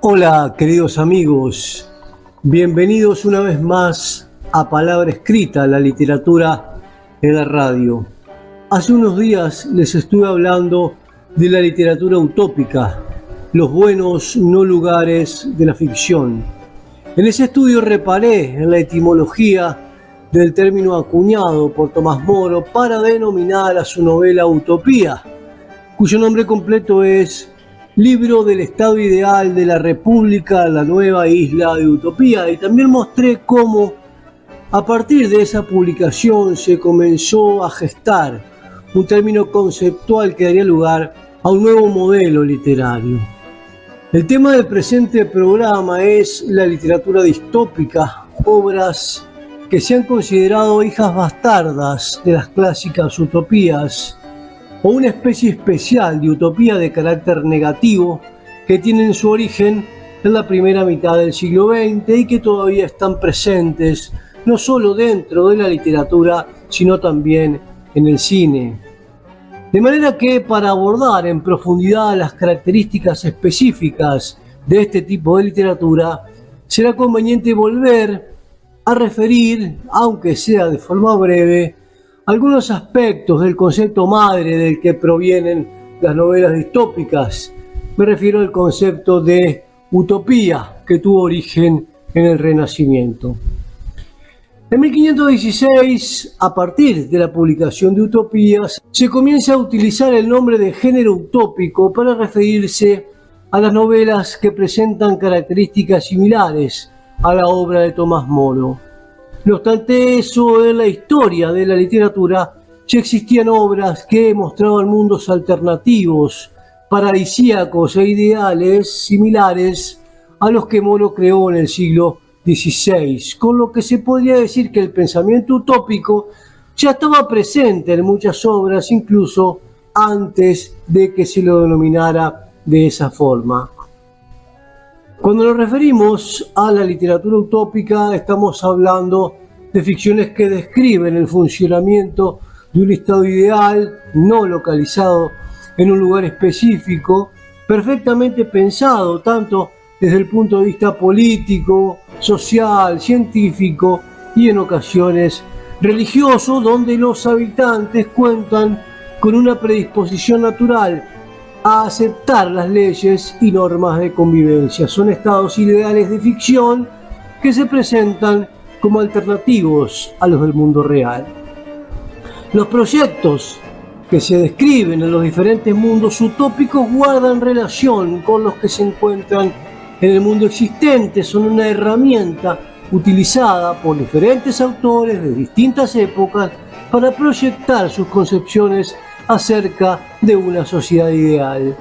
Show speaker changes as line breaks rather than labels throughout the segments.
Hola, queridos amigos, bienvenidos una vez más a Palabra Escrita, la literatura en la radio. Hace unos días les estuve hablando de la literatura utópica, los buenos no lugares de la ficción. En ese estudio reparé en la etimología del término acuñado por Tomás Moro para denominar a su novela Utopía, cuyo nombre completo es Libro del Estado Ideal de la República, la nueva isla de Utopía, y también mostré cómo a partir de esa publicación se comenzó a gestar un término conceptual que daría lugar a un nuevo modelo literario. El tema del presente programa es la literatura distópica, obras que se han considerado hijas bastardas de las clásicas utopías, o una especie especial de utopía de carácter negativo que tienen su origen en la primera mitad del siglo XX y que todavía están presentes no solo dentro de la literatura, sino también en el cine. De manera que para abordar en profundidad las características específicas de este tipo de literatura, será conveniente volver a referir, aunque sea de forma breve, algunos aspectos del concepto madre del que provienen las novelas distópicas. Me refiero al concepto de utopía que tuvo origen en el Renacimiento. En 1516, a partir de la publicación de Utopías, se comienza a utilizar el nombre de género utópico para referirse a las novelas que presentan características similares a la obra de Tomás Moro. No obstante eso, en la historia de la literatura ya existían obras que mostraban mundos alternativos, paradisíacos e ideales similares a los que Moro creó en el siglo XVI, con lo que se podría decir que el pensamiento utópico ya estaba presente en muchas obras, incluso antes de que se lo denominara de esa forma. Cuando nos referimos a la literatura utópica, estamos hablando de ficciones que describen el funcionamiento de un estado ideal, no localizado en un lugar específico, perfectamente pensado tanto desde el punto de vista político, social, científico y en ocasiones religioso, donde los habitantes cuentan con una predisposición natural a aceptar las leyes y normas de convivencia. Son estados ideales de ficción que se presentan como alternativos a los del mundo real. Los proyectos que se describen en los diferentes mundos utópicos guardan relación con los que se encuentran en el mundo existente, son una herramienta utilizada por diferentes autores de distintas épocas para proyectar sus concepciones acerca de una sociedad ideal.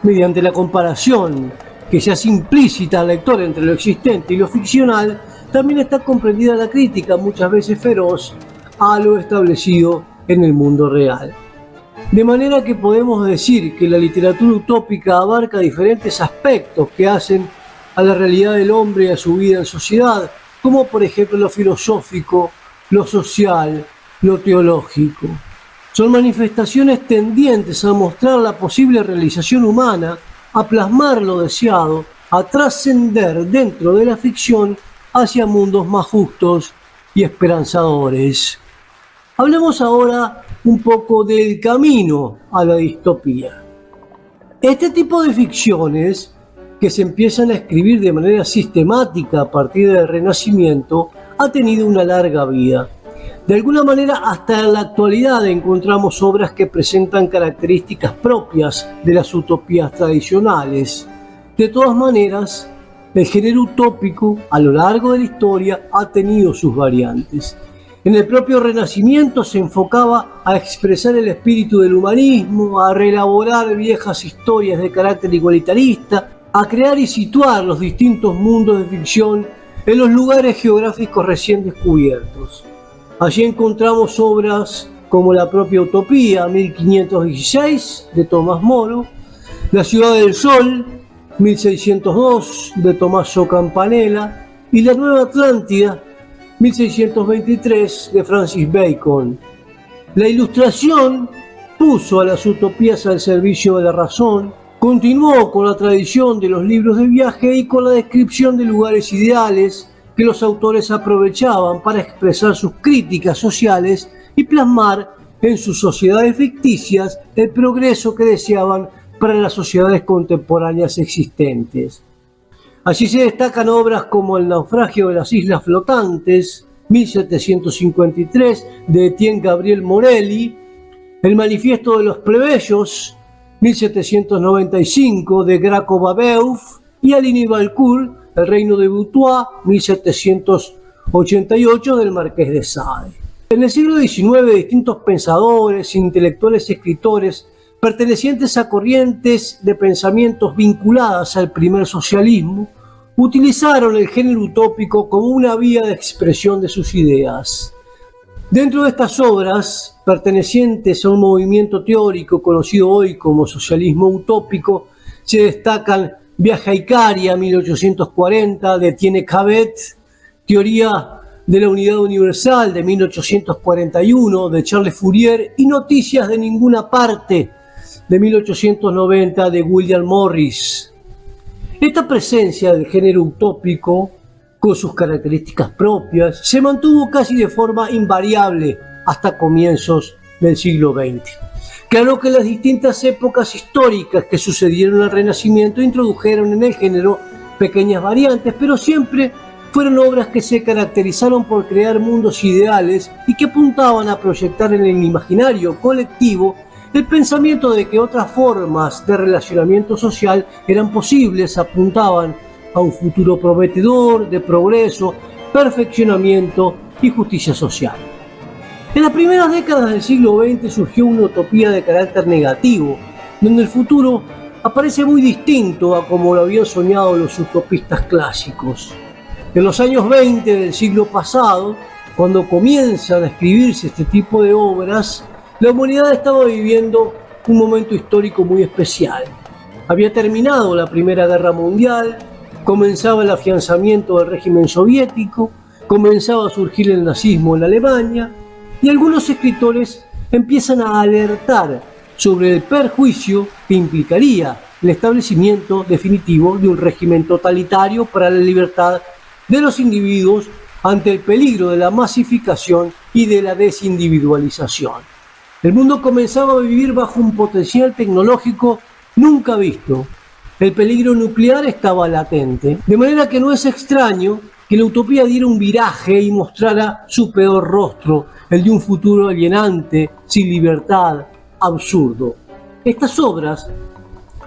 Mediante la comparación que se hace implícita al lector entre lo existente y lo ficcional, también está comprendida la crítica, muchas veces feroz, a lo establecido en el mundo real. De manera que podemos decir que la literatura utópica abarca diferentes aspectos que hacen a la realidad del hombre y a su vida en sociedad, como por ejemplo lo filosófico, lo social, lo teológico. Son manifestaciones tendientes a mostrar la posible realización humana, a plasmar lo deseado, a trascender dentro de la ficción hacia mundos más justos y esperanzadores. Hablemos ahora un poco del camino a la distopía. Este tipo de ficciones, que se empiezan a escribir de manera sistemática a partir del Renacimiento, ha tenido una larga vida. De alguna manera, hasta en la actualidad encontramos obras que presentan características propias de las utopías tradicionales. De todas maneras, el género utópico a lo largo de la historia ha tenido sus variantes. En el propio Renacimiento se enfocaba a expresar el espíritu del humanismo, a reelaborar viejas historias de carácter igualitarista, a crear y situar los distintos mundos de ficción en los lugares geográficos recién descubiertos. Allí encontramos obras como la propia Utopía, 1516, de Tomás Moro, La ciudad del sol, 1602, de Tommaso Campanella, y La nueva Atlántida, 1623, de Francis Bacon. La Ilustración puso a las utopías al servicio de la razón, Continuó con la tradición de los libros de viaje y con la descripción de lugares ideales que los autores aprovechaban para expresar sus críticas sociales y plasmar en sus sociedades ficticias el progreso que deseaban para las sociedades contemporáneas existentes. Allí se destacan obras como El naufragio de las islas flotantes, 1753, de Etienne Gabriel Morelli, El manifiesto de los plebeyos, 1795, de Graco Babeuf, y Aline Valcourt, El reino de Butois, 1788, del Marqués de Sade. En el siglo XIX, distintos pensadores, intelectuales y escritores pertenecientes a corrientes de pensamientos vinculadas al primer socialismo utilizaron el género utópico como una vía de expresión de sus ideas. Dentro de estas obras, pertenecientes a un movimiento teórico conocido hoy como socialismo utópico, se destacan Viaje a Icaria, 1840, de Etienne Cabet, Teoría de la Unidad Universal, de 1841, de Charles Fourier, y Noticias de Ninguna Parte, de 1890, de William Morris. Esta presencia del género utópico, con sus características propias, se mantuvo casi de forma invariable hasta comienzos del siglo XX. Claro que las distintas épocas históricas que sucedieron al Renacimiento introdujeron en el género pequeñas variantes, pero siempre fueron obras que se caracterizaron por crear mundos ideales y que apuntaban a proyectar en el imaginario colectivo el pensamiento de que otras formas de relacionamiento social eran posibles, apuntaban a un futuro prometedor de progreso, perfeccionamiento y justicia social. En las primeras décadas del siglo XX surgió una utopía de carácter negativo, donde el futuro aparece muy distinto a como lo habían soñado los utopistas clásicos. En los años 20 del siglo pasado, cuando comienzan a escribirse este tipo de obras, la humanidad estaba viviendo un momento histórico muy especial. Había terminado la Primera Guerra Mundial, comenzaba el afianzamiento del régimen soviético, comenzaba a surgir el nazismo en Alemania, y algunos escritores empiezan a alertar sobre el perjuicio que implicaría el establecimiento definitivo de un régimen totalitario para la libertad de los individuos ante el peligro de la masificación y de la desindividualización. El mundo comenzaba a vivir bajo un potencial tecnológico nunca visto. El peligro nuclear estaba latente, de manera que no es extraño que la utopía diera un viraje y mostrara su peor rostro, el de un futuro alienante, sin libertad, absurdo. Estas obras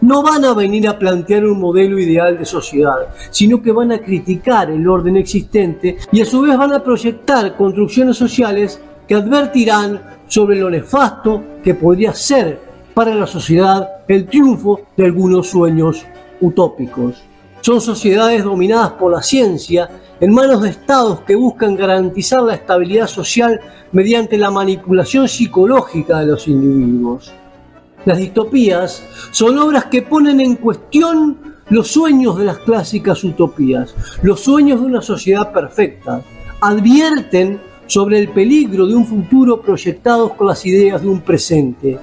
no van a venir a plantear un modelo ideal de sociedad, sino que van a criticar el orden existente y a su vez van a proyectar construcciones sociales que advertirán sobre lo nefasto que podría ser para la sociedad el triunfo de algunos sueños utópicos. Son sociedades dominadas por la ciencia, en manos de estados que buscan garantizar la estabilidad social mediante la manipulación psicológica de los individuos. Las distopías son obras que ponen en cuestión los sueños de las clásicas utopías, los sueños de una sociedad perfecta. Advierten sobre el peligro de un futuro proyectados con las ideas de un presente.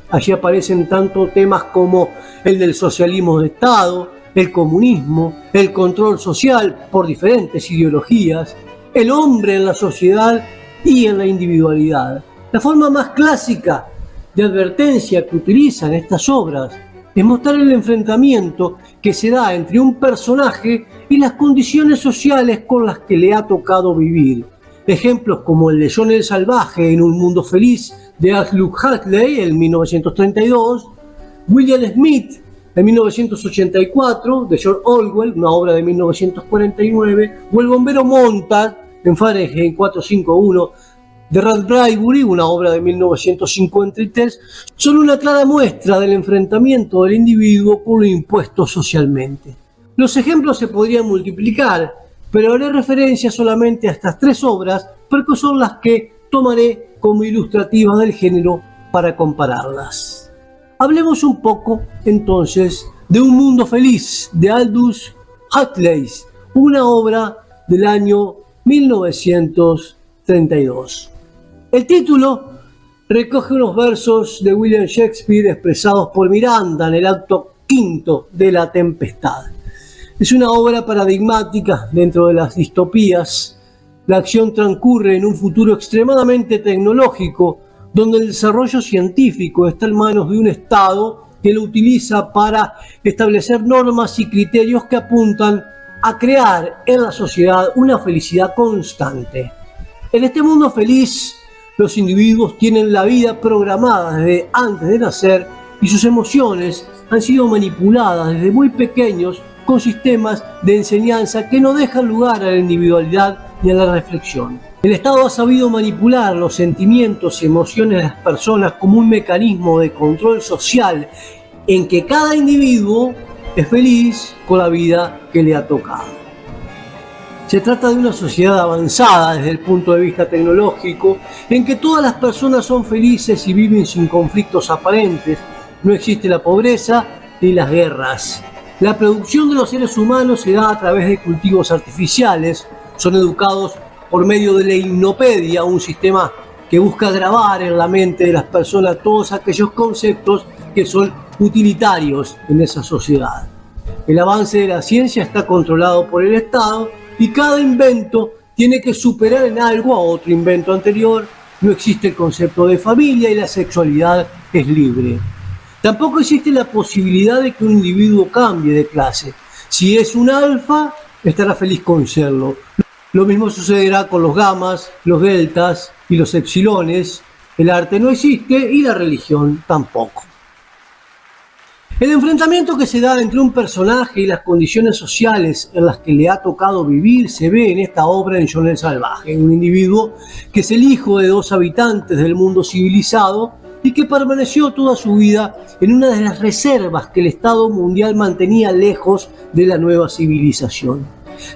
Allí aparecen tanto temas como el del socialismo de Estado, el comunismo, el control social por diferentes ideologías, el hombre en la sociedad y en la individualidad. La forma más clásica de advertencia que utilizan estas obras es mostrar el enfrentamiento que se da entre un personaje y las condiciones sociales con las que le ha tocado vivir. Ejemplos como el de John el Salvaje en Un Mundo Feliz de Aldous Huxley en 1932, William Smith en 1984 de George Orwell, una obra de 1949, o El bombero Montag en Fahrenheit 451 de Ray Bradbury, una obra de 1953, son una clara muestra del enfrentamiento del individuo con lo impuesto socialmente. Los ejemplos se podrían multiplicar, pero haré referencia solamente a estas tres obras porque son las que tomaré como ilustrativas del género para compararlas. Hablemos un poco entonces de Un Mundo Feliz de Aldous Huxley, una obra del año 1932. El título recoge unos versos de William Shakespeare expresados por Miranda en el acto instinto de la tempestad. Es una obra paradigmática dentro de las distopías. La acción transcurre en un futuro extremadamente tecnológico, donde el desarrollo científico está en manos de un Estado que lo utiliza para establecer normas y criterios que apuntan a crear en la sociedad una felicidad constante. En este mundo feliz, los individuos tienen la vida programada desde antes de nacer y sus emociones han sido manipuladas desde muy pequeños con sistemas de enseñanza que no dejan lugar a la individualidad ni a la reflexión. El Estado ha sabido manipular los sentimientos y emociones de las personas como un mecanismo de control social en que cada individuo es feliz con la vida que le ha tocado. Se trata de una sociedad avanzada desde el punto de vista tecnológico, en que todas las personas son felices y viven sin conflictos aparentes. No existe la pobreza ni las guerras. La producción de los seres humanos se da a través de cultivos artificiales. Son educados por medio de la hipnopedia, un sistema que busca grabar en la mente de las personas todos aquellos conceptos que son utilitarios en esa sociedad. El avance de la ciencia está controlado por el Estado y cada invento tiene que superar en algo a otro invento anterior. No existe el concepto de familia y la sexualidad es libre. Tampoco existe la posibilidad de que un individuo cambie de clase. Si es un alfa, estará feliz con serlo. Lo mismo sucederá con los gamas, los deltas y los epsilones. El arte no existe y la religión tampoco. El enfrentamiento que se da entre un personaje y las condiciones sociales en las que le ha tocado vivir se ve en esta obra en John el Salvaje, un individuo que es el hijo de dos habitantes del mundo civilizado y que permaneció toda su vida en una de las reservas que el Estado mundial mantenía lejos de la nueva civilización.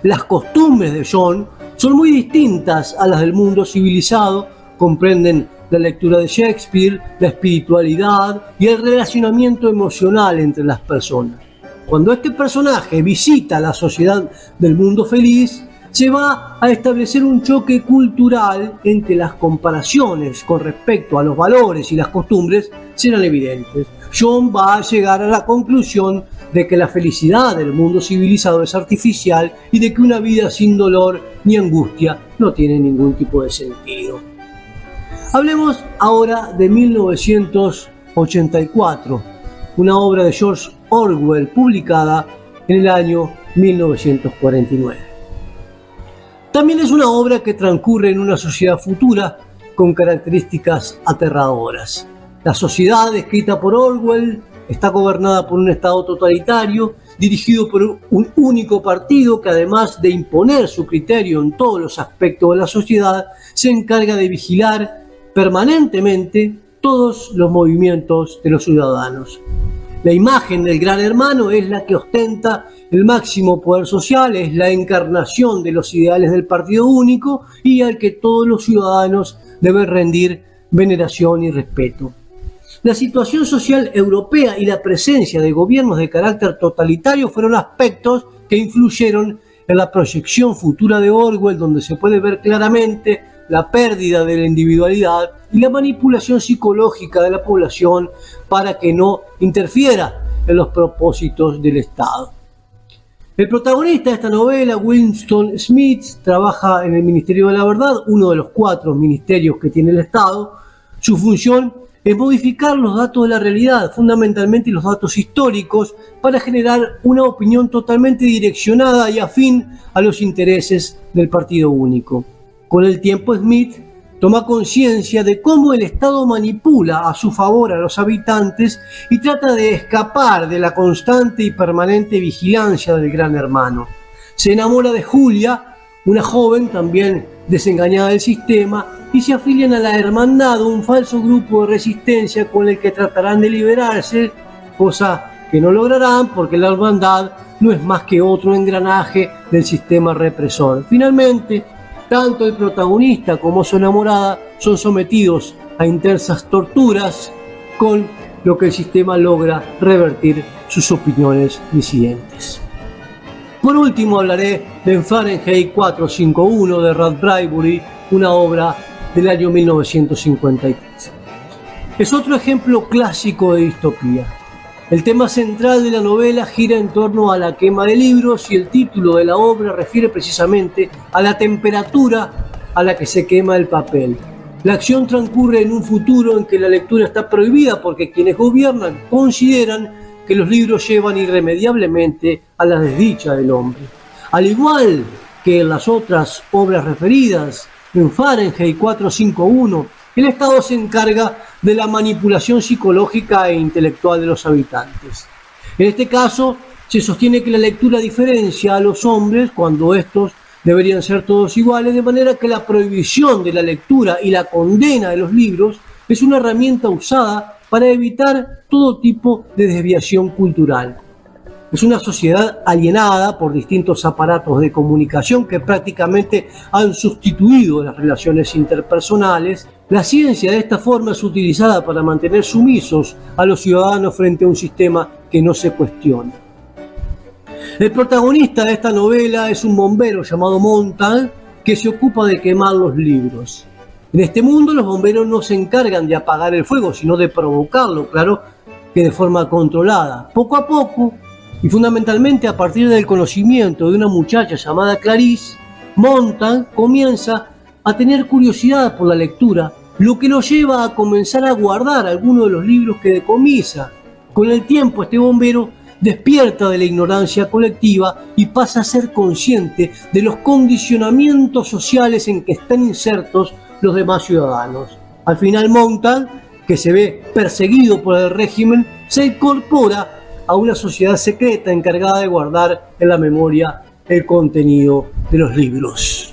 Las costumbres de John son muy distintas a las del mundo civilizado, comprenden la lectura de Shakespeare, la espiritualidad y el relacionamiento emocional entre las personas. Cuando este personaje visita la sociedad del mundo feliz, se va a establecer un choque cultural en que las comparaciones con respecto a los valores y las costumbres serán evidentes. John va a llegar a la conclusión de que la felicidad del mundo civilizado es artificial y de que una vida sin dolor ni angustia no tiene ningún tipo de sentido. Hablemos ahora de 1984, una obra de George Orwell publicada en el año 1949. También es una obra que transcurre en una sociedad futura con características aterradoras. La sociedad descrita por Orwell está gobernada por un Estado totalitario, dirigido por un único partido que, además de imponer su criterio en todos los aspectos de la sociedad, se encarga de vigilar permanentemente todos los movimientos de los ciudadanos. La imagen del Gran Hermano es la que ostenta el máximo poder social, es la encarnación de los ideales del partido único y al que todos los ciudadanos deben rendir veneración y respeto. La situación social europea y la presencia de gobiernos de carácter totalitario fueron aspectos que influyeron en la proyección futura de Orwell, donde se puede ver claramente la pérdida de la individualidad y la manipulación psicológica de la población para que no interfiera en los propósitos del Estado. El protagonista de esta novela, Winston Smith, trabaja en el Ministerio de la Verdad, uno de los 4 ministerios que tiene el Estado. Su función es modificar los datos de la realidad, fundamentalmente los datos históricos, para generar una opinión totalmente direccionada y afín a los intereses del partido único. Con el tiempo, Smith toma conciencia de cómo el Estado manipula a su favor a los habitantes y trata de escapar de la constante y permanente vigilancia del Gran Hermano. Se enamora de Julia, una joven también desengañada del sistema, y se afilian a la Hermandad, un falso grupo de resistencia con el que tratarán de liberarse, cosa que no lograrán porque la Hermandad no es más que otro engranaje del sistema represor. Finalmente, tanto el protagonista como su enamorada son sometidos a intensas torturas, con lo que el sistema logra revertir sus opiniones disidentes. Por último, hablaré de Fahrenheit 451 de Ray Bradbury, una obra del año 1953. Es otro ejemplo clásico de distopía. El tema central de la novela gira en torno a la quema de libros y el título de la obra refiere precisamente a la temperatura a la que se quema el papel. La acción transcurre en un futuro en que la lectura está prohibida porque quienes gobiernan consideran que los libros llevan irremediablemente a la desdicha del hombre. Al igual que en las otras obras referidas, en Fahrenheit 451, el Estado se encarga de la manipulación psicológica e intelectual de los habitantes. En este caso, se sostiene que la lectura diferencia a los hombres cuando estos deberían ser todos iguales, de manera que la prohibición de la lectura y la condena de los libros es una herramienta usada para evitar todo tipo de desviación cultural. Es una sociedad alienada por distintos aparatos de comunicación que prácticamente han sustituido las relaciones interpersonales. La ciencia de esta forma es utilizada para mantener sumisos a los ciudadanos frente a un sistema que no se cuestiona. El protagonista de esta novela es un bombero llamado Montan que se ocupa de quemar los libros. En este mundo los bomberos no se encargan de apagar el fuego, sino de provocarlo, claro que de forma controlada. Poco a poco, y fundamentalmente a partir del conocimiento de una muchacha llamada Clarice, Montan comienza a tener curiosidad por la lectura, lo que lo lleva a comenzar a guardar algunos de los libros que decomisa. Con el tiempo, este bombero despierta de la ignorancia colectiva y pasa a ser consciente de los condicionamientos sociales en que están insertos los demás ciudadanos. Al final, Montan, que se ve perseguido por el régimen, se incorpora a una sociedad secreta encargada de guardar en la memoria el contenido de los libros.